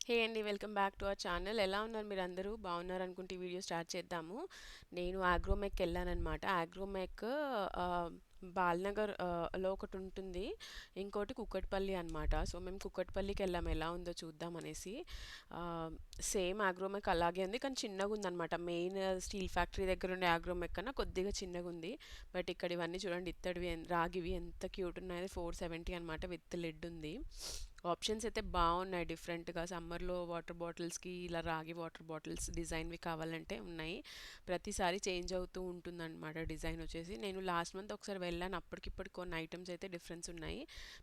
హే అండి, welcome back to our channel. ఎలా ఉన్నారు మీరు అందరూ? బాగున్నారు అనుకుంటే ఈ వీడియో స్టార్ట్ చేద్దాము. నేను ఆగ్రోమెక్ వెళ్ళానమాట. ఆగ్రోమెక్ బాల్నగర్ లో ఒకటి ఉంటుంది, ఇంకోటి కుక్కట్పల్లి అనమాట. సో మేము కుక్కట్పల్లికి వెళ్ళాము, ఎలా ఉందో చూద్దాం అనేసి. సేమ్ ఆగ్రోమెక్ అలాగే ఉంది, కానీ చిన్నగా ఉందన్నమాట. మెయిన్ స్టీల్ ఫ్యాక్టరీ దగ్గర ఉండే ఆగ్రోమెక్ కన్నా కొద్దిగా చిన్నగా ఉంది. బట్ ఇక్కడ ఇవన్నీ చూడండి, ఇత్తడివి రాగివి ఎంత క్యూట్ ఉన్నాయి. 470 అనమాట, విత్ లిడ్ ఉంది. ఆప్షన్స్ అయితే బాగున్నాయి డిఫరెంట్గా. సమ్మర్లో వాటర్ బాటిల్స్కి ఇలా రాగి వాటర్ బాటిల్స్ డిజైన్వి కావాలంటే ఉన్నాయి. ప్రతిసారి చేంజ్ అవుతూ ఉంటుందన్నమాట డిజైన్ వచ్చేసి. నేను లాస్ట్ మంత్ ఒకసారి వెళ్ళాను, అప్పటికిప్పటి కొన్ని ఐటమ్స్ అయితే డిఫరెన్స్ ఉన్నాయి.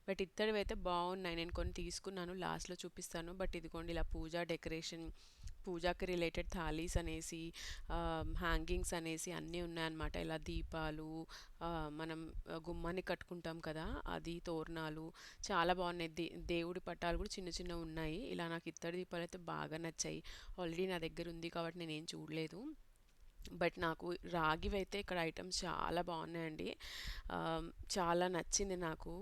బట్ ఇత్తడివి అయితే బాగున్నాయి, నేను కొన్ని తీసుకున్నాను, లాస్ట్లో చూపిస్తాను. బట్ ఇదిగోండి ఇలా పూజా డెకరేషన్, పూజాకి రిలేటెడ్ థాలీస్ అనేసి, హ్యాంగింగ్స్ అనేసి అన్నీ ఉన్నాయన్నమాట. ఇలా దీపాలు, మనం గుమ్మాన్ని కట్టుకుంటాం కదా, అది తోరణాలు చాలా బాగున్నాయి. దేవుడి పటాలు కూడా చిన్న చిన్న ఉన్నాయి. ఇలా నాకు ఇత్తడి దీపాలు అయితే బాగా నచ్చాయి. ఆల్రెడీ నా దగ్గర ఉంది కాబట్టి నేనేం చూడలేదు. బట్ నాకు రాగివైతే ఇక్కడ ఐటమ్స్ చాలా బాగున్నాయండి. చాలా నచ్చింది నాకు.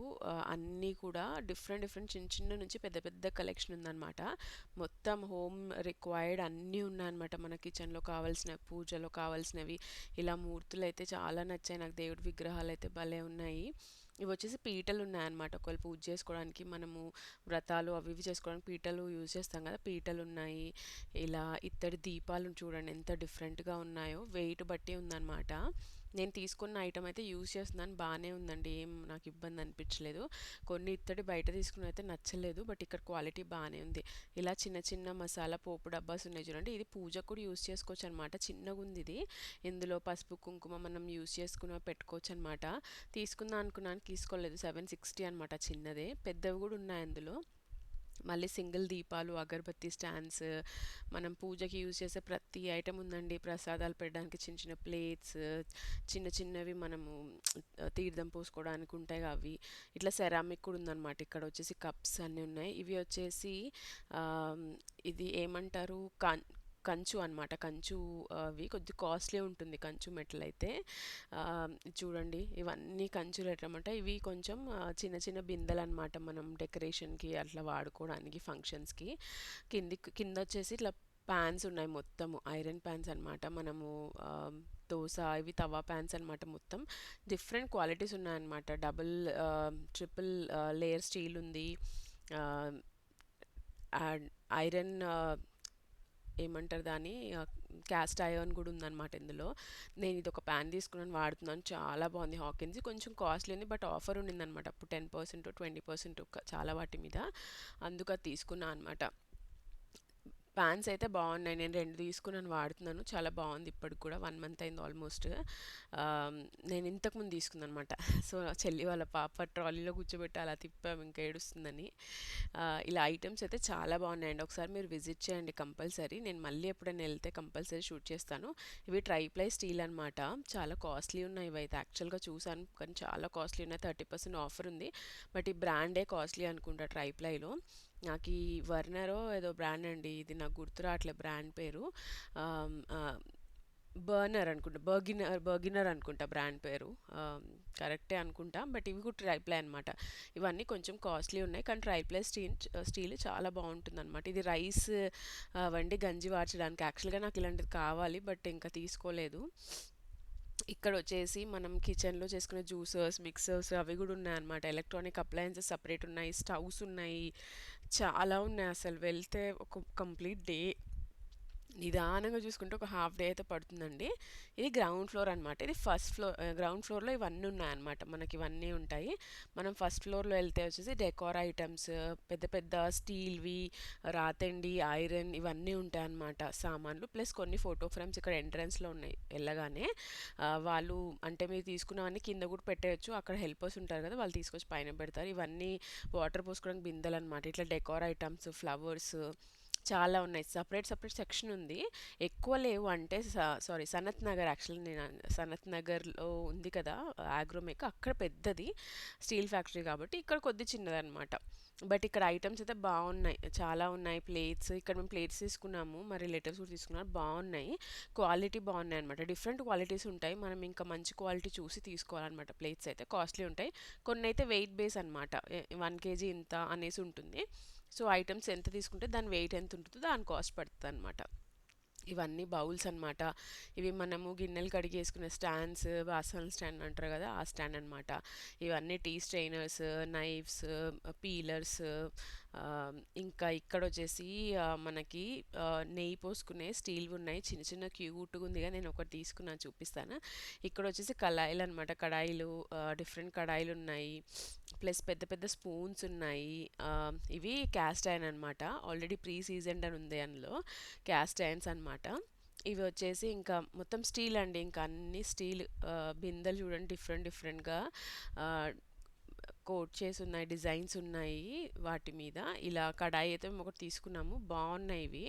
అన్నీ కూడా డిఫరెంట్ డిఫరెంట్ చిన్న చిన్న నుంచి పెద్ద పెద్ద కలెక్షన్ ఉందన్నమాట. మొత్తం హోమ్ రిక్వైర్డ్ అన్నీ ఉన్నాయన్నమాట. మన కిచెన్లో కావాల్సిన, పూజలో కావాల్సినవి. ఇలా మూర్తులు అయితే చాలా నచ్చాయి నాకు. దేవుడి విగ్రహాలు అయితే భలే ఉన్నాయి. ఇవి వచ్చేసి పీటలు ఉన్నాయన్నమాట. ఒకవేళ పూజ చేసుకోవడానికి, మనము వ్రతాలు అవి ఇవి చేసుకోవడానికి పీటలు యూజ్ చేస్తాం కదా, పీటలు ఉన్నాయి. ఇలా ఇత్తడి దీపాలు చూడండి ఎంత డిఫరెంట్గా ఉన్నాయో, వెయిట్ బట్టి ఉందన్నమాట. నేను తీసుకున్న ఐటమ్ అయితే యూజ్ చేస్తున్నాను, బాగానే ఉందండి, ఏం నాకు ఇబ్బంది అనిపించలేదు. కొన్ని ఇత్తడి బయట తీసుకుని అయితే నచ్చలేదు, బట్ ఇక్కడ క్వాలిటీ బాగానే ఉంది. ఇలా చిన్న చిన్న మసాలా పోపు డబ్బాస్ ఉన్నాయి చూడండి, ఇది పూజకు కూడా యూజ్ చేసుకోవచ్చు అనమాట. చిన్నగా ఉంది ఇది. ఇందులో పసుపు కుంకుమ మనం యూజ్ చేసుకుని పెట్టుకోవచ్చు అనమాట. తీసుకుందాం అనుకున్నాను, తీసుకోలేదు. 760 అనమాట, చిన్నదే. పెద్దవి కూడా ఉన్నాయి అందులో. మళ్ళీ సింగిల్ దీపాలు, అగరబత్తి స్టాండ్స్, మనం పూజకి యూజ్ చేసే ప్రతి ఐటెం ఉందండి. ప్రసాదాలు పెట్టడానికి చిన్న చిన్న ప్లేట్స్, చిన్న చిన్నవి మనము తీర్థం పోసుకోవడానికి ఉంటాయి అవి. ఇట్లా సెరామిక్ కూడా ఉందన్నమాట. ఇక్కడ వచ్చేసి కప్స్ అన్నీ ఉన్నాయి. ఇవి వచ్చేసి ఆ, ఇది ఏమంటారు, కంచు అనమాట. కంచు అవి కొద్ది కాస్ట్లీ ఉంటుంది, కంచు మెటల్ అయితే. చూడండి, ఇవన్నీ కంచులు ఎట్లమాట. ఇవి కొంచెం చిన్న చిన్న బిందెలు అనమాట, మనం డెకరేషన్కి అట్లా వాడుకోవడానికి, ఫంక్షన్స్కి. కింద వచ్చేసి ఇట్లా ప్యాన్స్ ఉన్నాయి, మొత్తము ఐరన్ ప్యాన్స్ అనమాట. మనము దోశ, ఇవి తవా ప్యాన్స్ అనమాట. మొత్తం డిఫరెంట్ క్వాలిటీస్ ఉన్నాయన్నమాట. డబుల్, ట్రిపుల్ లేయర్ స్టీల్ ఉంది. ఐరన్, ఏమంటారు దాన్ని, క్యాస్ట్ ఐరన్ కూడా ఉందన్నమాట ఇందులో. నేను ఇది ఒక ప్యాన్ తీసుకున్నాను, వాడుతున్నాను, చాలా బాగుంది. హాకిన్స్ కొంచెం కాస్ట్లీ ఉంది, బట్ ఆఫర్ ఉండిందనమాట అప్పుడు 10% 20% చాలా వాటి మీద. అందుకు అది తీసుకున్నాను అనమాట. ప్యాన్స్ అయితే బాగున్నాయి, నేను రెండు తీసుకున్నాను, వాడుతున్నాను, చాలా బాగుంది. ఇప్పటికి కూడా 1 మంత్ అయింది ఆల్మోస్ట్. నేను ఇంతకుముందు తీసుకున్నాను అనమాట. సో చెల్లి వాళ్ళ పాప ట్రాలీలో కూర్చోబెట్టి అలా తిప్పాము, ఇంకా ఏడుస్తుందని. ఇలా ఐటమ్స్ అయితే చాలా బాగున్నాయండి, ఒకసారి మీరు విజిట్ చేయండి కంపల్సరీ. నేను మళ్ళీ ఎప్పుడైనా వెళ్తే కంపల్సరీ షూట్ చేస్తాను. ఇవి ట్రైప్లై స్టీల్ అనమాట. చాలా కాస్ట్లీ ఉన్నాయి ఇవి అయితే. యాక్చువల్గా చూసాను కానీ చాలా కాస్ట్లీ ఉన్నాయి. 30% ఆఫర్ ఉంది. బట్ ఈ బ్రాండే కాస్ట్లీ అనుకుంటా ట్రైప్లైలో. నాకు ఈ వర్నరో ఏదో బ్రాండ్ అండి, ఇది నాకు గుర్తు రావట్లే బ్రాండ్ పేరు. బర్నర్ అనుకుంటా, బర్గినర్ అనుకుంటా బ్రాండ్ పేరు. కరెక్టే అనుకుంటా. బట్ ఇవి కూడా ట్రైప్లై అనమాట. ఇవన్నీ కొంచెం కాస్ట్లీ ఉన్నాయి, కానీ ట్రైప్లై స్టీల్ చాలా బాగుంటుంది అనమాట. ఇది రైస్ వండి గంజి వార్చడానికి. యాక్చువల్గా నాకు ఇలాంటిది కావాలి, బట్ ఇంకా తీసుకోలేదు. ఇక్కడ వచ్చేసి మనం కిచెన్లో చేసుకునే జ్యూసర్స్, మిక్సర్స్ అవి కూడా ఉన్నాయన్నమాట. ఎలక్ట్రానిక్ అప్లయన్సెస్ సపరేట్ ఉన్నాయి, స్టవ్స్ ఉన్నాయి, చాలా ఉన్నాయి. అసలు వెళ్తే ఒక కంప్లీట్ డే, నిదానంగా చూసుకుంటే ఒక హాఫ్ డే అయితే పడుతుందండి. ఇది గ్రౌండ్ ఫ్లోర్ అనమాట. ఇది ఫస్ట్ ఫ్లోర్. గ్రౌండ్ ఫ్లోర్లో ఇవన్నీ ఉన్నాయన్నమాట, మనకి ఇవన్నీ ఉంటాయి. మనం ఫస్ట్ ఫ్లోర్లో వెళ్తే వచ్చేసి డెకోర్ ఐటమ్స్, పెద్ద పెద్ద స్టీల్వి, రాతండి, ఐరన్, ఇవన్నీ ఉంటాయన్నమాట సామాన్లు. ప్లస్ కొన్ని ఫోటో ఫ్రేమ్స్ ఇక్కడ ఎంట్రన్స్లో ఉన్నాయి వెళ్ళగానే. వాళ్ళు అంటే మీరు తీసుకున్నవన్నీ కింద కూడా పెట్టేయచ్చు, అక్కడ హెల్పర్స్ ఉంటారు కదా, వాళ్ళు తీసుకొచ్చి పైన పెడతారు. ఇవన్నీ వాటర్ పోసుకోవడానికి బిందెలు అనమాట. ఇట్లా డెకోర్ ఐటమ్స్, ఫ్లవర్స్ చాలా ఉన్నాయి. సపరేట్ సపరేట్ సెక్షన్ ఉంది. ఎక్కువ లేవు అంటే, సారీ, సనత్ నగర్, యాక్చువల్లీ నేను సనత్ నగర్లో ఉంది కదా ఆగ్రోమెక్, అక్కడ పెద్దది స్టీల్ ఫ్యాక్టరీ కాబట్టి, ఇక్కడ కొద్ది చిన్నదనమాట. బట్ ఇక్కడ ఐటమ్స్ అయితే బాగున్నాయి, చాలా ఉన్నాయి. ప్లేట్స్, ఇక్కడ మేము ప్లేట్స్ తీసుకున్నాము, మరి రిలేటివ్స్ కూడా తీసుకున్నారు, బాగున్నాయి. క్వాలిటీ బాగున్నాయి అనమాట. డిఫరెంట్ క్వాలిటీస్ ఉంటాయి, మనం ఇంకా మంచి క్వాలిటీ చూసి తీసుకోవాలన్నమాట. ప్లేట్స్ అయితే కాస్ట్లీ ఉంటాయి, కొన్ని అయితే వెయిట్ బేస్ అనమాట. 1 kg ఇంత అనేసి ఉంటుంది. సో ఐటమ్స్ ఎంత తీసుకుంటే దాని వెయిట్ ఎంత ఉంటుందో దాని కాస్ట్ పడుతుంది అనమాట. ఇవన్నీ బౌల్స్ అనమాట. ఇవి మనము గిన్నెలు కడిగేసుకునే స్టాండ్స్, బాసనల స్టాండ్ అంటారు కదా, ఆ స్టాండ్ అనమాట. ఇవన్నీ టీ స్ట్రైనర్స్, నైఫ్స్, పీలర్స్, ఇంకా ఇక్కడ వచ్చేసి మనకి నెయ్యి పోసుకునే స్టీల్వి ఉన్నాయి, చిన్న చిన్న క్యూట్గా ఉందిగా, నేను ఒకటి తీసుకున్నాను చూపిస్తాను. ఇక్కడ వచ్చేసి కళాయిలు అనమాట, కడాయిలు, డిఫరెంట్ కడాయిలు ఉన్నాయి, ప్లస్ పెద్ద పెద్ద స్పూన్స్ ఉన్నాయి. ఇవి క్యాస్ట్ ఐరన్ అనమాట, ఆల్రెడీ ప్రీ సీజన్డ్ అని ఉంది అందులో, క్యాస్ట్ ఐరన్స్ అనమాట. ఇవి వచ్చేసి ఇంకా మొత్తం స్టీల్ అండి, ఇంకా అన్ని స్టీల్. బిందెలు చూడండి డిఫరెంట్ డిఫరెంట్గా కోట్ చేసి ఉన్నాయి, డిజైన్స్ ఉన్నాయి వాటి మీద. ఇలా కడాయి అయితే మేము ఒకటి తీసుకున్నాము, బాగున్నాయి ఇవి.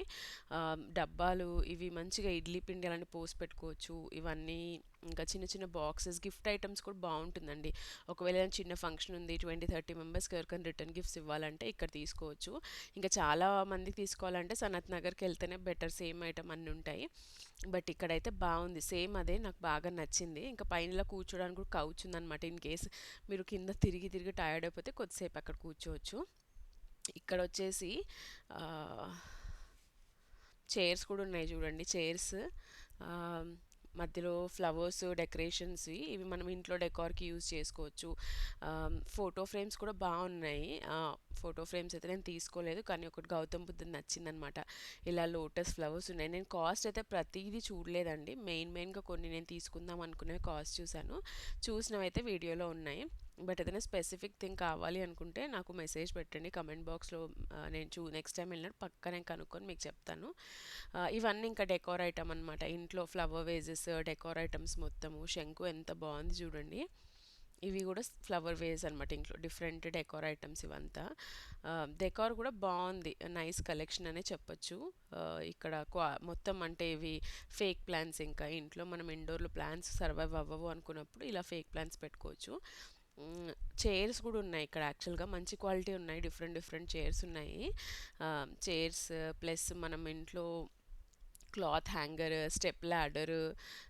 డబ్బాలు ఇవి మంచిగా ఇడ్లీ పిండి అలాంటి పోసి పెట్టుకోవచ్చు ఇవన్నీ. ఇంకా చిన్న చిన్న బాక్సెస్, గిఫ్ట్ ఐటమ్స్ కూడా బాగుంటుందండి. ఒకవేళ చిన్న ఫంక్షన్ ఉంది, 20-30 మెంబర్స్కి ఎవరికైనా రిటర్న్ గిఫ్ట్స్ ఇవ్వాలంటే ఇక్కడ తీసుకోవచ్చు. ఇంకా చాలా మందికి తీసుకోవాలంటే సనత్ నగర్కి వెళ్తేనే బెటర్, సేమ్ ఐటమ్ అన్నీ ఉంటాయి. బట్ ఇక్కడైతే బాగుంది, సేమ్ అదే నాకు బాగా నచ్చింది. ఇంకా పైన కూర్చోడానికి కూడా కౌచ్ ఉందన్నమాట, ఇన్ కేస్ మీరు కింద తిరిగి తిరిగి టైర్డ్ అయిపోతే కొద్దిసేపు అక్కడ కూర్చోవచ్చు. ఇక్కడ వచ్చేసి చైర్స్ కూడా ఉన్నాయి చూడండి, చైర్స్ మధ్యలో ఫ్లవర్స్ డెకరేషన్స్, ఇవి మనం ఇంట్లో డెకార్కి యూజ్ చేసుకోవచ్చు. ఫోటో ఫ్రేమ్స్ కూడా బాగున్నాయి. ఫోటో ఫ్రేమ్స్ అయితే నేను తీసుకోలేదు, కానీ ఒకటి గౌతమ్ బుద్ధుని నచ్చిందనమాట. ఇలా లోటస్ ఫ్లవర్స్ ఉన్నాయి. నేను కాస్ట్ అయితే ప్రతిదీ చూడలేదండి, మెయిన్గా కొన్ని నేను తీసుకుందాం అనుకునేవి కాస్ట్ చూశాను, చూసినవి అయితే వీడియోలో ఉన్నాయి. బట్ ఏదైనా స్పెసిఫిక్ థింగ్ కావాలి అనుకుంటే నాకు మెసేజ్ పెట్టండి కమెంట్ బాక్స్లో, నేను నెక్స్ట్ టైం వెళ్ళినట్టు పక్క నేను కనుక్కొని మీకు చెప్తాను. ఇవన్నీ ఇంకా డెకోర్ ఐటమ్ అనమాట, ఇంట్లో ఫ్లవర్ వేజెస్, డెకోర్ ఐటమ్స్ మొత్తము. శంకు ఎంత బాగుంది చూడండి, ఇవి కూడా ఫ్లవర్ వేస్ అనమాట, ఇంట్లో డిఫరెంట్ డెకోర్ ఐటమ్స్ ఇవంతా. డెకార్ కూడా బాగుంది, నైస్ కలెక్షన్ అనే చెప్పొచ్చు. ఇక్కడ మొత్తం అంటే ఇవి ఫేక్ ప్లాంట్స్, ఇంకా ఇంట్లో మనం ఇండోర్లో ప్లాంట్స్ సర్వైవ్ అవ్వవు అనుకున్నప్పుడు ఇలా ఫేక్ ప్లాంట్స్ పెట్టుకోవచ్చు. చైర్స్ కూడా ఉన్నాయి ఇక్కడ, యాక్చువల్గా మంచి క్వాలిటీ ఉన్నాయి, డిఫరెంట్ చైర్స్ ఉన్నాయి. చైర్స్ ప్లస్ మనం ఇంట్లో క్లాత్ హ్యాంగర్, స్టెప్ ల్యాడర్,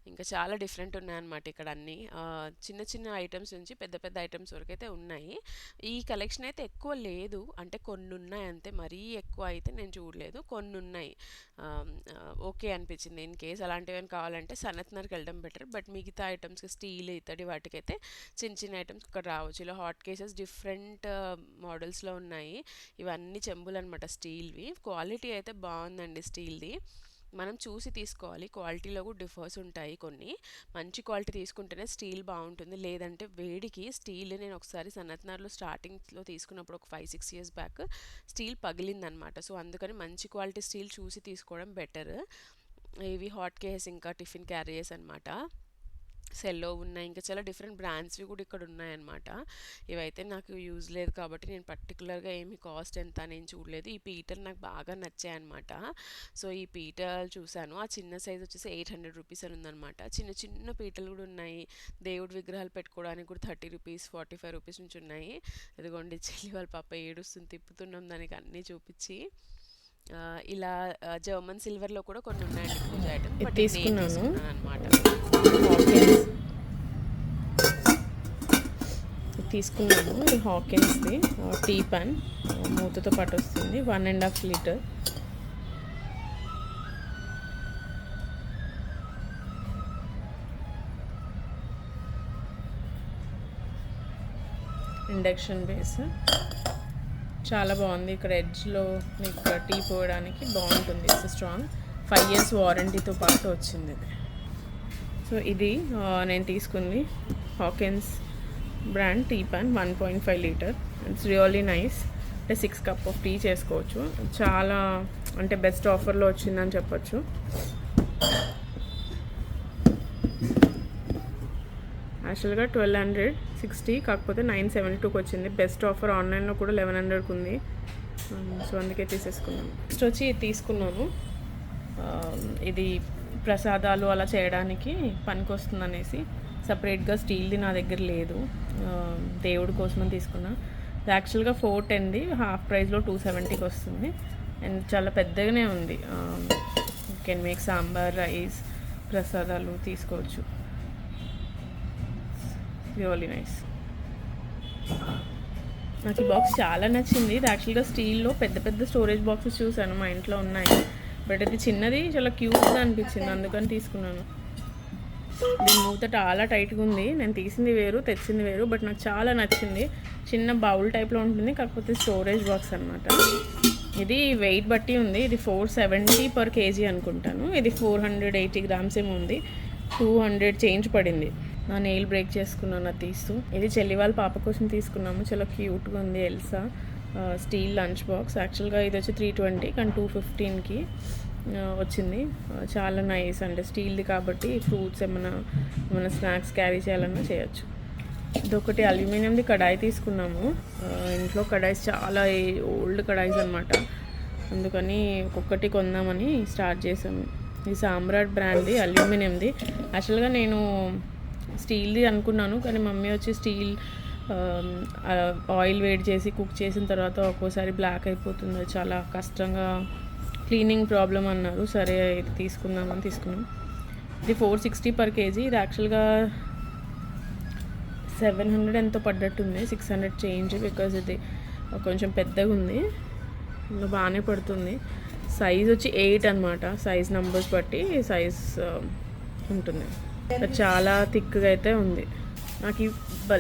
ఇంకా చాలా డిఫరెంట్ ఉన్నాయన్నమాట ఇక్కడ అన్నీ. చిన్న చిన్న ఐటమ్స్ నుంచి పెద్ద పెద్ద ఐటమ్స్ వరకు అయితే ఉన్నాయి. ఈ కలెక్షన్ అయితే ఎక్కువ లేదు, అంటే కొన్ని ఉన్నాయి అంతే, మరీ ఎక్కువ అయితే నేను చూడలేదు, కొన్ని ఉన్నాయి. ఓకే అనిపించింది. ఇన్ కేస్ అలాంటివి కావాలంటే సనత్ నగర్కి వెళ్ళడం బెటర్. బట్ మిగతా ఐటమ్స్కి స్టీల్, ఇతడి వాటికైతే చిన్న చిన్న ఐటమ్స్ ఇక్కడ రావచ్చు. ఇలా హాట్ కేసెస్ డిఫరెంట్ మోడల్స్లో ఉన్నాయి. ఇవన్నీ చెంబులు అనమాట, స్టీల్వి. క్వాలిటీ అయితే బాగుందండి స్టీల్ది, మనం చూసి తీసుకోవాలి, క్వాలిటీలో కూడా డిఫర్స్ ఉంటాయి. కొన్ని మంచి క్వాలిటీ తీసుకుంటేనే స్టీల్ బాగుంటుంది, లేదంటే వేడికి స్టీల్, నేను ఒకసారి సనత్ నగర్లో స్టార్టింగ్లో తీసుకున్నప్పుడు ఒక 5-6 ఇయర్స్ బ్యాక్ స్టీల్ పగిలిందనమాట. సో అందుకని మంచి క్వాలిటీ స్టీల్ చూసి తీసుకోవడం బెటర్. ఇవి హాట్ కేస్, ఇంకా టిఫిన్ క్యారియర్స్ అనమాట, సెల్లో ఉన్నాయి. ఇంకా చాలా డిఫరెంట్ బ్రాండ్స్వి కూడా ఇక్కడ ఉన్నాయన్నమాట. ఇవైతే నాకు యూజ్ లేదు కాబట్టి నేను పర్టికులర్గా ఏమి కాస్ట్ ఎంత నేను చూడలేదు. ఈ పీటలు నాకు బాగా నచ్చాయి అనమాట. సో ఈ పీటలు చూశాను, ఆ చిన్న సైజ్ వచ్చేసి 800 రూపీస్ అని ఉందన్నమాట. చిన్న చిన్న పీటలు కూడా ఉన్నాయి, దేవుడి విగ్రహాలు పెట్టుకోవడానికి కూడా 30 రూపీస్, 45 రూపీస్ నుంచి ఉన్నాయి. ఇదిగోండి చెల్లి వాళ్ళ పాప ఏడుస్తుంది, తిప్పుతున్నాం దానికి అన్నీ చూపించి. ఇలా జర్మన్ సిల్వర్లో కూడా కొన్ని ఉన్నాయండి పూజ ఐటమ్, బట్ తీసుకున్నాను అనమాట. తీసుకున్నాను ఇది హాకిన్స్ది టీ పాన్, మూతతో పాటు వస్తుంది, 1.5 లీటర్. ఇండక్షన్ బేస్ చాలా బాగుంది. ఇక్కడ ఎడ్జ్లో మీకు టీ పోయడానికి బాగుంటుంది, స్ట్రాంగ్. 5 ఇయర్స్ వారంటీతో పాటు వచ్చింది ఇది. సో ఇది నేను తీసుకుంది Hawkins brand tea pan, 1.5 litre. It's really nice. అంటే 6 కప్ ఆఫ్ టీ చేసుకోవచ్చు. చాలా అంటే బెస్ట్ ఆఫర్లో వచ్చిందని చెప్పొచ్చు. యాక్చువల్గా 1260, కాకపోతే 972కి వచ్చింది. బెస్ట్ ఆఫర్ ఆన్లైన్లో కూడా 1100కి ఉంది. సో అందుకే తీసేసుకున్నాను. నెక్స్ట్ వచ్చి తీసుకున్నాను, ఇది ప్రసాదాలు అలా చేయడానికి పనికి వస్తుంది అనేసి. సపరేట్గా స్టీల్ది నా దగ్గర లేదు, దేవుడి కోసమని తీసుకున్నా. ఇది యాక్చువల్గా 410ది, హాఫ్ ప్రైస్లో 270కి వస్తుంది. అండ్ చాలా పెద్దగానే ఉంది. కెన్ మేక్ సాంబార్, రైస్, ప్రసాదాలు తీసుకోవచ్చు. Really nice. నాకు ఈ బాక్స్ చాలా నచ్చింది. ఇది యాక్చువల్గా స్టీల్లో పెద్ద పెద్ద స్టోరేజ్ బాక్సెస్ చూసాను, మా ఇంట్లో ఉన్నాయి. బట్ ఇది చిన్నది చాలా క్యూట్గా అనిపించింది, అందుకని తీసుకున్నాను. దీని మూత చాలా టైట్గా ఉంది. నేను తీసింది వేరు, తెచ్చింది వేరు, బట్ నాకు చాలా నచ్చింది. చిన్న బౌల్ టైప్లో ఉంటుంది, కాకపోతే స్టోరేజ్ బాక్స్ అనమాట. ఇది వెయిట్ బట్టి ఉంది. ఇది 470 పర్ కేజీ అనుకుంటాను. ఇది 480 గ్రామ్స్ ఏమో ఉంది. 200 చేంజ్ పడింది. నా నెయిల్ బ్రేక్ చేసుకున్నాను అది తీస్తూ. ఇది చెల్లి వాళ్ళ పాప కోసం తీసుకున్నాము, చాలా క్యూట్గా ఉంది. Elsa steel lunch box. యాక్చువల్గా ఇది వచ్చి 320 కానీ 215కి వచ్చింది. చాలా నైస్, అంటే స్టీల్ది కాబట్టి ఫ్రూట్స్ ఏమైనా స్నాక్స్ క్యారీ చేయాలన్నా చేయొచ్చు. ఇదొకటి అల్యూమినియంది కడాయి తీసుకున్నాము. ఇంట్లో కడాయిస్ చాలా ఓల్డ్ కడాయిస్ అనమాట, అందుకని ఒక్కొక్కటి కొందామని స్టార్ట్ చేసాము. ఇది సామ్రాట్ బ్రాండ్ది, అల్యూమినియంది. యాక్చువల్గా నేను స్టీల్ది అనుకున్నాను, కానీ మమ్మీ వచ్చి స్టీల్ ఆయిల్ వేడి చేసి కుక్ చేసిన తర్వాత ఒక్కోసారి బ్లాక్ అయిపోతుంది, చాలా కష్టంగా క్లీనింగ్ ప్రాబ్లం అన్నారు. సరే ఇది తీసుకుందామని తీసుకున్నాం. ఇది 460 పర్ కేజీ. ఇది యాక్చువల్గా 700 ఎంతో పడ్డట్టుంది, 600 చేంజ్, బికాజ్ ఇది కొంచెం పెద్దగా ఉంది, ఇంకా బాగానే పడుతుంది. సైజ్ వచ్చి 8 అనమాట, సైజ్ నెంబర్స్ బట్టి సైజ్ ఉంటుంది. చాలా థిక్గా అయితే ఉంది. నాకు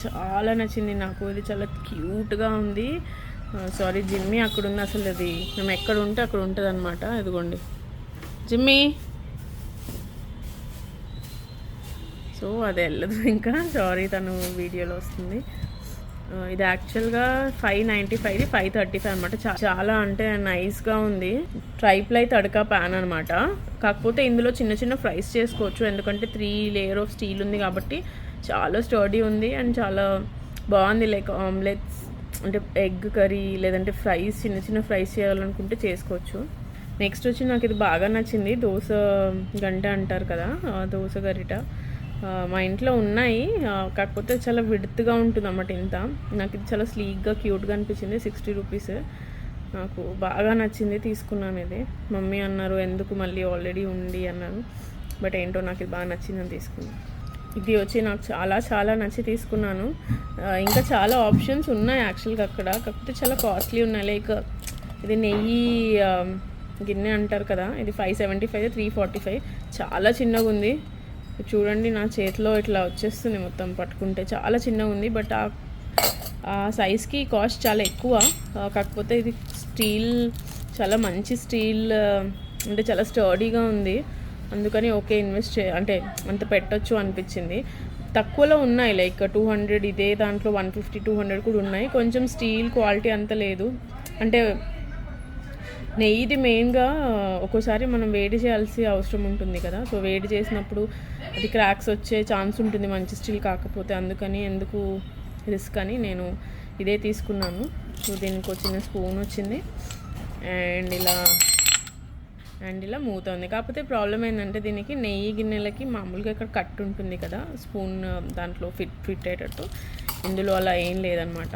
చాలా నచ్చింది. నాకు ఇది చాలా క్యూట్గా ఉంది. సారీ, జిమ్మీ అక్కడ ఉంది. అసలు అది మేము ఎక్కడ ఉంటే అక్కడ ఉంటుంది అనమాట. ఇదిగోండి జిమ్మీ. సో అది వెళ్ళదు ఇంకా, సారీ, తను వీడియోలో వస్తుంది. ఇది యాక్చువల్గా 595, 535 అనమాట. చాలా అంటే నైస్గా ఉంది. ట్రైప్లై తడకా ప్యాన్ అనమాట. కాకపోతే ఇందులో చిన్న చిన్న ఫ్రైస్ చేసుకోవచ్చు, ఎందుకంటే 3 లేయర్ ఆఫ్ స్టీల్ ఉంది కాబట్టి చాలా స్టర్డీ ఉంది అండ్ చాలా బాగుంది. లైక్ ఆమ్లెట్స్ అంటే ఎగ్ కర్రీ లేదంటే ఫ్రైస్, చిన్న చిన్న ఫ్రైస్ చేయాలనుకుంటే చేసుకోవచ్చు. నెక్స్ట్ వచ్చి నాకు ఇది బాగా నచ్చింది, దోశ గంట అంటారు కదా, దోశ గరిట. మా ఇంట్లో ఉన్నాయి, కాకపోతే చాలా విడుతుగా ఉంటుంది అన్నమాట. ఇంత నాకు ఇది చాలా స్లీక్గా క్యూట్గా అనిపించింది. 60 రూపీస్. నాకు బాగా నచ్చింది, తీసుకున్నాను. ఇది మమ్మీ అన్నారు ఎందుకు మళ్ళీ ఆల్రెడీ ఉంది అన్నారు, బట్ ఏంటో నాకు ఇది బాగా నచ్చిందని తీసుకున్నాను. ఇది వచ్చి నాకు చాలా చాలా నచ్చి తీసుకున్నాను. ఇంకా చాలా ఆప్షన్స్ ఉన్నాయి యాక్చువల్గా అక్కడ, కాకపోతే చాలా కాస్ట్లీ ఉన్నాయి. లైక్ ఇది నెయ్యి గిన్నె అంటారు కదా, ఇది 575, 345. చాలా చిన్నగా ఉంది, చూడండి నా చేతిలో ఇట్లా వచ్చేస్తుంది మొత్తం పట్టుకుంటే. చాలా చిన్నగా ఉంది, బట్ ఆ సైజ్కి కాస్ట్ చాలా ఎక్కువ. కాకపోతే ఇది స్టీల్, చాలా మంచి స్టీల్, అంటే చాలా స్టర్డీగా ఉంది, అందుకని ఓకే ఇన్వెస్ట్ అంటే అంత పెట్టొచ్చు అనిపించింది. తక్కువలో ఉన్నాయి, లైక్ 200, ఇదే దాంట్లో 150, 200 కూడా ఉన్నాయి. కొంచెం స్టీల్ క్వాలిటీ అంత లేదు. అంటే నెయ్యిది మెయిన్గా ఒక్కోసారి మనం వేడి చేయాల్సి అవసరం ఉంటుంది కదా, సో వేడి చేసినప్పుడు అది క్రాక్స్ వచ్చే ఛాన్స్ ఉంటుంది మంచి స్టీల్ కాకపోతే, అందుకని ఎందుకు రిస్క్ అని నేను ఇదే తీసుకున్నాను. సో దీనికి వచ్చిన స్పూన్ వచ్చింది అండ్ ఇలా మూత ఉంది. కాకపోతే ప్రాబ్లం ఏంటంటే దీనికి నెయ్యి గిన్నెలకి మామూలుగా ఇక్కడ కట్ ఉంటుంది కదా, స్పూన్ దాంట్లో ఫిట్ అయ్యేటట్టు. ఇందులో అలా ఏం లేదనమాట,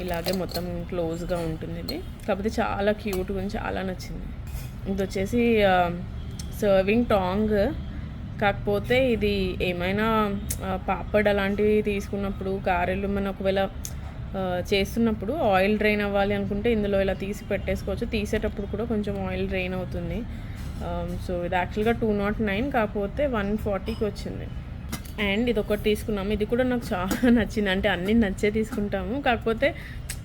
ఇలాగే మొత్తం క్లోజ్గా ఉంటుంది ఇది. కాకపోతే చాలా క్యూట్గా ఉంది, చాలా నచ్చింది. ఇది వచ్చేసి సర్వింగ్ టాంగ్. కాకపోతే ఇది ఏమైనా పాపడ్ అలాంటివి తీసుకున్నప్పుడు, గారెలు మనం ఒకవేళ చేస్తున్నప్పుడు ఆయిల్ డ్రైన్ అవ్వాలి అనుకుంటే ఇందులో ఇలా తీసి పెట్టేసుకోవచ్చు. తీసేటప్పుడు కూడా కొంచెం ఆయిల్ డ్రైన్ అవుతుంది. సో ఇది యాక్చువల్గా 209, కాకపోతే 140కి వచ్చింది. అండ్ ఇది ఒకటి తీసుకున్నాము, ఇది కూడా నాకు చాలా నచ్చింది. అంటే అన్నీ నచ్చే తీసుకుంటాము, కాకపోతే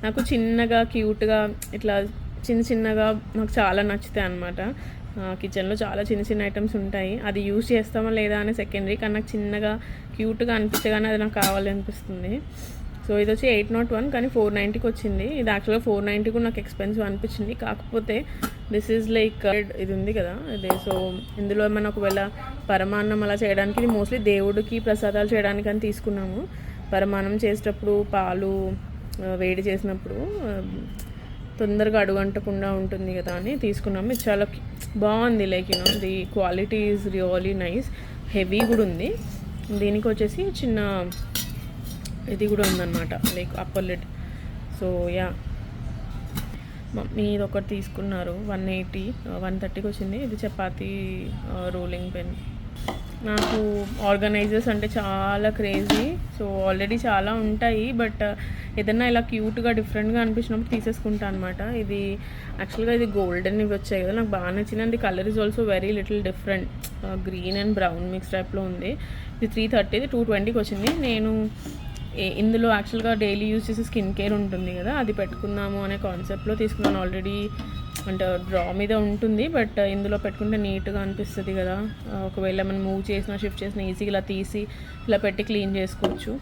నాకు చిన్నగా క్యూట్గా ఇట్లా చిన్నగా నాకు చాలా నచ్చుతాయి అన్నమాట. కిచెన్లో చాలా చిన్న ఐటమ్స్ ఉంటాయి, అది యూజ్ చేస్తామా లేదా అనే సెకండరీ, కానీ నాకు చిన్నగా క్యూట్గా అనిపించగానే అది నాకు కావాలనిపిస్తుంది. సో ఇది వచ్చి 801, కానీ 490కి వచ్చింది. ఇది యాక్చువల్గా 490 కూడా నాకు ఎక్స్పెన్సివ్ అనిపించింది. కాకపోతే దిస్ ఈజ్ లైక్ ఇది ఉంది కదా ఇదే. సో ఇందులో ఏమైనా ఒకవేళ పరమాన్నం అలా చేయడానికి, ఇది మోస్ట్లీ దేవుడికి ప్రసాదాలు చేయడానికి అని తీసుకున్నాము. పరమాన్నం చేసేటప్పుడు పాలు వేడి చేసినప్పుడు తొందరగా అడుగంటకుండా ఉంటుంది కదా అని తీసుకున్నాము. ఇది చాలా బాగుంది, like the quality is really nice. Heavy కూడా ఉంది. దీనికి వచ్చేసి చిన్న ఇది కూడా ఉందన్నమాట, like upper lid. So yeah, mummy ఇది ఒకటి తీసుకున్నారు, 180, 130కి వచ్చింది. ఇది చపాతీ రోలింగ్ పెన్. నాకు ఆర్గనైజర్స్ అంటే చాలా క్రేజీ. సో ఆల్రెడీ చాలా ఉంటాయి, బట్ ఏదన్నా ఇలా క్యూట్గా డిఫరెంట్గా అనిపించినప్పుడు తీసేసుకుంటా అనమాట. ఇది యాక్చువల్గా ఇది గోల్డెన్ ఇవి వచ్చాయి కదా, నాకు బాగా నచ్చింది. The colour is also very little different, green and brown mix టైప్లో ఉంది. ఇది 330, 220కి వచ్చింది. నేను ఇందులో యాక్చువల్గా డైలీ యూజ్ చేసే స్కిన్ కేర్ ఉంటుంది కదా, అది పెట్టుకుందాము అనే కాన్సెప్ట్లో తీసుకున్నాను. ఆల్రెడీ అంటే డ్రా మీద ఉంటుంది, బట్ ఇందులో పెట్టుకుంటే నీట్గా అనిపిస్తుంది కదా. ఒకవేళ మనం మూవ్ చేసినా షిఫ్ట్ చేసినా ఈజీగా ఇలా తీసి ఇలా పెట్టి క్లీన్ చేసుకోవచ్చు,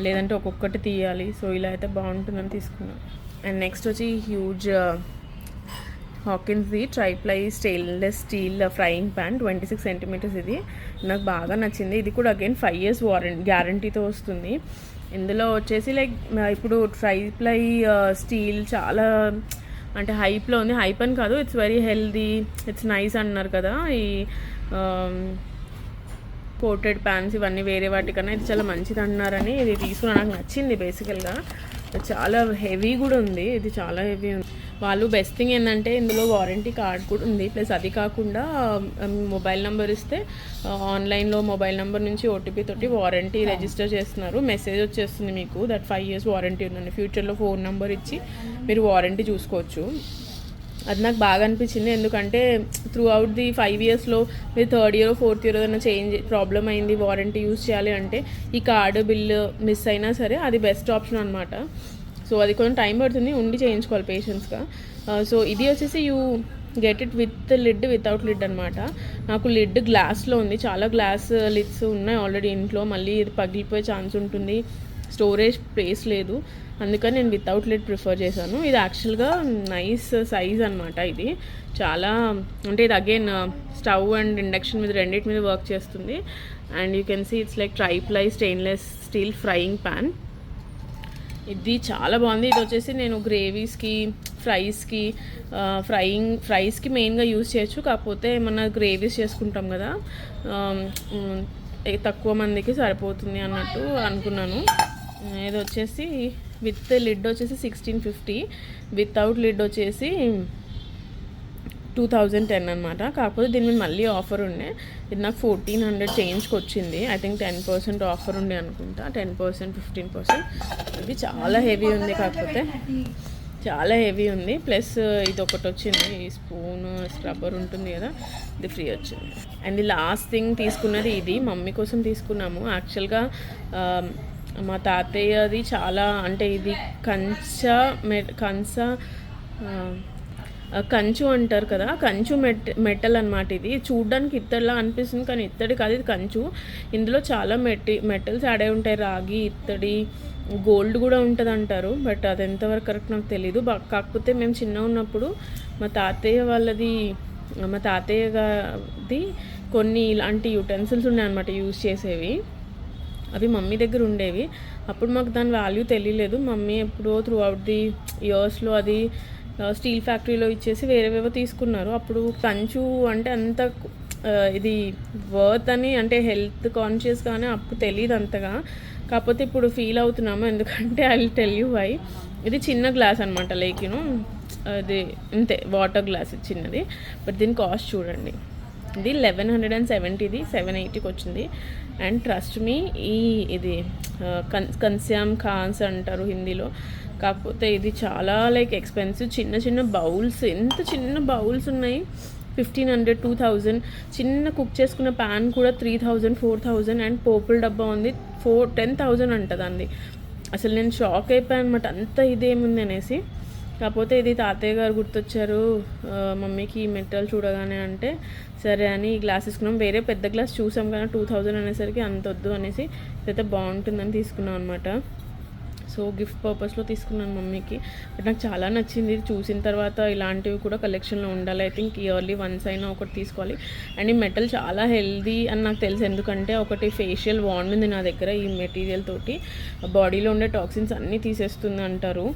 లేదంటే ఒక్కొక్కటి తీయాలి. సో ఇలా అయితే బాగుంటుందని తీసుకున్నాను. అండ్ నెక్స్ట్ వచ్చి హ్యూజ్ హాకిన్స్ది triply stainless steel frying pan 26 centimetres. ఇది నాకు బాగా నచ్చింది. ఇది కూడా అగైన్ 5 years గ్యారంటీతో వస్తుంది. ఇందులో వచ్చేసి లైక్ ఇప్పుడు ట్రైప్లై స్టీల్ చాలా అంటే హైప్లో ఉంది. హైప్ అని కాదు, it's very healthy, it's nice అన్నారు కదా. ఈ కోటెడ్ ప్యాన్స్ ఇవన్నీ వేరే వాటికన్నా ఇది చాలా మంచిది అన్నారని ఇది తీసుకున్నా. నాకు నచ్చింది బేసికల్గా. చాలా హెవీ కూడా ఉంది, ఇది చాలా హెవీ ఉంది. వాళ్ళు బెస్ట్ థింగ్ ఏంటంటే ఇందులో వారంటీ కార్డ్ కూడా ఉంది. ప్లస్ అది కాకుండా మొబైల్ నెంబర్ ఇస్తే ఆన్లైన్లో మొబైల్ నెంబర్ నుంచి ఓటీపీ తోటి వారంటీ రిజిస్టర్ చేస్తున్నారు. మెసేజ్ వచ్చేస్తుంది మీకు దట్ 5 years వారంటీ ఉందండి. ఫ్యూచర్లో ఫోన్ నెంబర్ ఇచ్చి మీరు వారంటీ చూసుకోవచ్చు. అది నాకు బాగా అనిపించింది, ఎందుకంటే త్రూ అవుట్ ది 5 yearsలో మీరు 3rd year 4th year ఏదైనా చేంజ్ ప్రాబ్లం అయింది, వారంటీ యూజ్ చేయాలి అంటే ఈ కార్డు బిల్లు మిస్ అయినా సరే అది బెస్ట్ ఆప్షన్ అనమాట. సో అది కొంచెం టైం పడుతుంది, ఉండి చేయించుకోవాలి పేషెన్స్గా. సో ఇది వచ్చేసి you get it with lid without lid అనమాట. నాకు లిడ్ గ్లాస్లో ఉంది, చాలా గ్లాస్ లిడ్స్ ఉన్నాయి ఆల్రెడీ ఇంట్లో. మళ్ళీ ఇది పగిలిపోయే ఛాన్స్ ఉంటుంది, స్టోరేజ్ ప్లేస్ లేదు, అందుకని నేను వితౌట్ లిడ్ ప్రిఫర్ చేశాను. ఇది యాక్చువల్గా నైస్ సైజ్ అనమాట. ఇది చాలా అంటే ఇది అగైన్ స్టవ్ అండ్ ఇండక్షన్ మీద రెండింటి మీద వర్క్ చేస్తుంది. And you can see it's like triply stainless steel frying pan. ఇది చాలా బాగుంది. ఇది వచ్చేసి నేను గ్రేవీస్కి ఫ్రైస్కి మెయిన్గా యూజ్ చేయొచ్చు. కాకపోతే ఏమన్నా గ్రేవీస్ చేసుకుంటాం కదా, తక్కువ మందికి సరిపోతుంది అన్నట్టు అనుకున్నాను. ఇది వచ్చేసి విత్ లిడ్ వచ్చేసి 1650, వితౌట్ లిడ్ వచ్చేసి 2010 అనమాట. కాకపోతే దీని మీద మళ్ళీ ఆఫర్ ఉండే, ఇది నాకు 1400 చేంజ్కి వచ్చింది. ఐ థింక్ 10% ఆఫర్ ఉండే అనుకుంటా, 10% 15%. ఇది చాలా హెవీ ఉంది, కాకపోతే చాలా హెవీ ఉంది. ప్లస్ ఇది ఒకటి వచ్చింది, ఈ స్పూన్ స్క్రబ్బర్ ఉంటుంది కదా, ఇది ఫ్రీ వచ్చింది. అండ్ ఈ లాస్ట్ థింగ్ తీసుకున్నది ఇది మమ్మీ కోసం తీసుకున్నాము. యాక్చువల్గా మా తాతయ్యది చాలా అంటే ఇది కంచు అంటారు కదా, కంచు మెటల్ అనమాట. ఇది చూడ్డానికి ఇత్తడిలా అనిపిస్తుంది, కానీ ఇత్తడి కాదు, ఇది కంచు. ఇందులో చాలా మెటల్స్ యాడ్ అయి ఉంటాయి, రాగి, ఇత్తడి, గోల్డ్ కూడా ఉంటుంది అంటారు. బట్ అది ఎంతవరకు కరెక్ట్ నాకు తెలీదు. కాకపోతే మేము చిన్నగా ఉన్నప్పుడు మా తాతయ్య గారిది కొన్ని ఇలాంటి యుటెన్సిల్స్ ఉన్నాయన్నమాట యూజ్ చేసేవి. అవి మమ్మీ దగ్గర ఉండేవి. అప్పుడు మాకు దాని వాల్యూ తెలియలేదు. మమ్మీ ఎప్పుడో త్రూ అవుట్ ది ఇయర్స్లో అది స్టీల్ ఫ్యాక్టరీలో ఇచ్చేసి వేరేవేవో తీసుకున్నారు. అప్పుడు కంచు అంటే అంత ఇది వర్త్ అని అంటే హెల్త్ కాన్షియస్ కానీ అప్పుడు తెలియదు అంతగా. కాకపోతే ఇప్పుడు ఫీల్ అవుతున్నాము, ఎందుకంటే I will tell you why. ఇది చిన్న గ్లాస్ అనమాట, లైక్ యూనో అది అంతే వాటర్ గ్లాస్ చిన్నది. బట్ దీని కాస్ట్ చూడండి, ఇది 1170, 780కి వచ్చింది. అండ్ ట్రస్ట్ మీ, ఇది కన్స్యామ్ ఖాన్స్ అంటారు హిందీలో. కాకపోతే ఇది చాలా లైక్ ఎక్స్పెన్సివ్. చిన్న బౌల్స్, ఎంత చిన్న బౌల్స్ ఉన్నాయి, 1500, 2000. చిన్న కుక్ చేసుకున్న ప్యాన్ కూడా 3000, 4000. అండ్ పోపుల డబ్బా ఉంది 10,000 అంటదండి. అసలు నేను షాక్ అయిపోయాను అనమాట, అంత ఇదేముంది అనేసి. కాకపోతే ఇది తాతయ్య గారు గుర్తొచ్చారు మమ్మీకి ఈ మెటల్ చూడగానే, అంటే సరే అని ఈ గ్లాస్ తీసుకున్నాం. వేరే పెద్ద గ్లాస్ చూసాం కానీ 2000 అనేసరికి అంత వద్దు అనేసి ఇదైతే బాగుంటుందని తీసుకున్నాం అనమాట. సో గిఫ్ట్ పర్పస్లో తీసుకున్నాను మమ్మీకి. బట్ నాకు చాలా నచ్చింది. ఇది చూసిన తర్వాత ఇలాంటివి కూడా కలెక్షన్లో ఉండాలి. ఐ థింక్ ఇయర్లీ వన్స్ అయినా ఒకటి తీసుకోవాలి. అండ్ ఈ మెటల్ చాలా హెల్దీ అని నాకు తెలుసు, ఎందుకంటే ఒకటి ఫేషియల్ వాండ్ ఉంది నా దగ్గర. ఈ మెటీరియల్ తోటి బాడీలో ఉండే టాక్సిన్స్ అన్నీ తీసేస్తుంది అంటారు,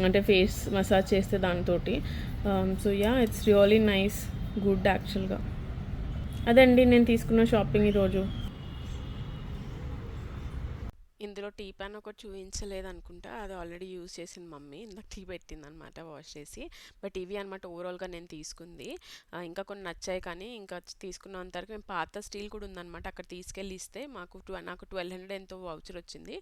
అంటే ఫేస్ మసాజ్ చేస్తే దాంతో. So yeah, it's really nice, good యాక్చువల్గా. అదండి నేను తీసుకున్న షాపింగ్ ఈరోజు. ఇందులో టీ పాన్ ఒకటి చూపించలేదు అనుకుంటా, అది ఆల్రెడీ యూజ్ చేసింది మమ్మీ, ఇందాక టీ పెట్టింది అనమాట వాష్ చేసి. బట్ ఇవి అనమాట ఓవరాల్గా నేను తీసుకుంది. ఇంకా కొన్ని నచ్చాయి కానీ ఇంకా తీసుకున్నంత వరకు మేము పాత స్టీల్ కూడా ఉందన్నమాట, అక్కడ తీసుకెళ్ళి ఇస్తే నాకు 1200 ఎంతో వౌచర్ వచ్చింది,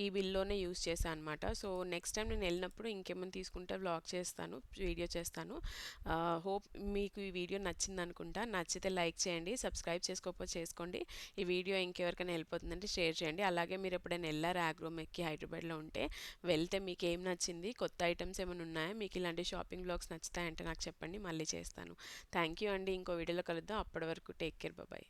ఈ బిల్లోనే యూజ్ చేశాను అనమాట. సో నెక్స్ట్ టైం నేను వెళ్ళినప్పుడు ఇంకేమైనా తీసుకుంటే వ్లాగ్ చేస్తాను, వీడియో చేస్తాను. హోప్ మీకు ఈ వీడియో నచ్చింది అనుకుంటా. నచ్చితే లైక్ చేయండి, సబ్స్క్రైబ్ చేసుకోకపోతే చేసుకోండి. ఈ వీడియో ఇంకెవరికైనా వెళ్ళిపోతుందంటే షేర్ చేయండి. అలాగే మీరు ఎప్పుడైనా వెళ్ళారు ఆగ్రోమెక్కి హైదరాబాద్లో ఉంటే, వెళ్తే మీకు ఏం నచ్చింది, కొత్త ఐటమ్స్ ఏమైనా ఉన్నాయా, మీకు ఇలాంటి షాపింగ్ బ్లాగ్స్ నచ్చుతాయంటే నాకు చెప్పండి, మళ్ళీ చేస్తాను. థ్యాంక్ యూ అండి. ఇంకో వీడియోలో కలుద్దాం. అప్పటి వరకు టేక్ కేర్, బాయ్.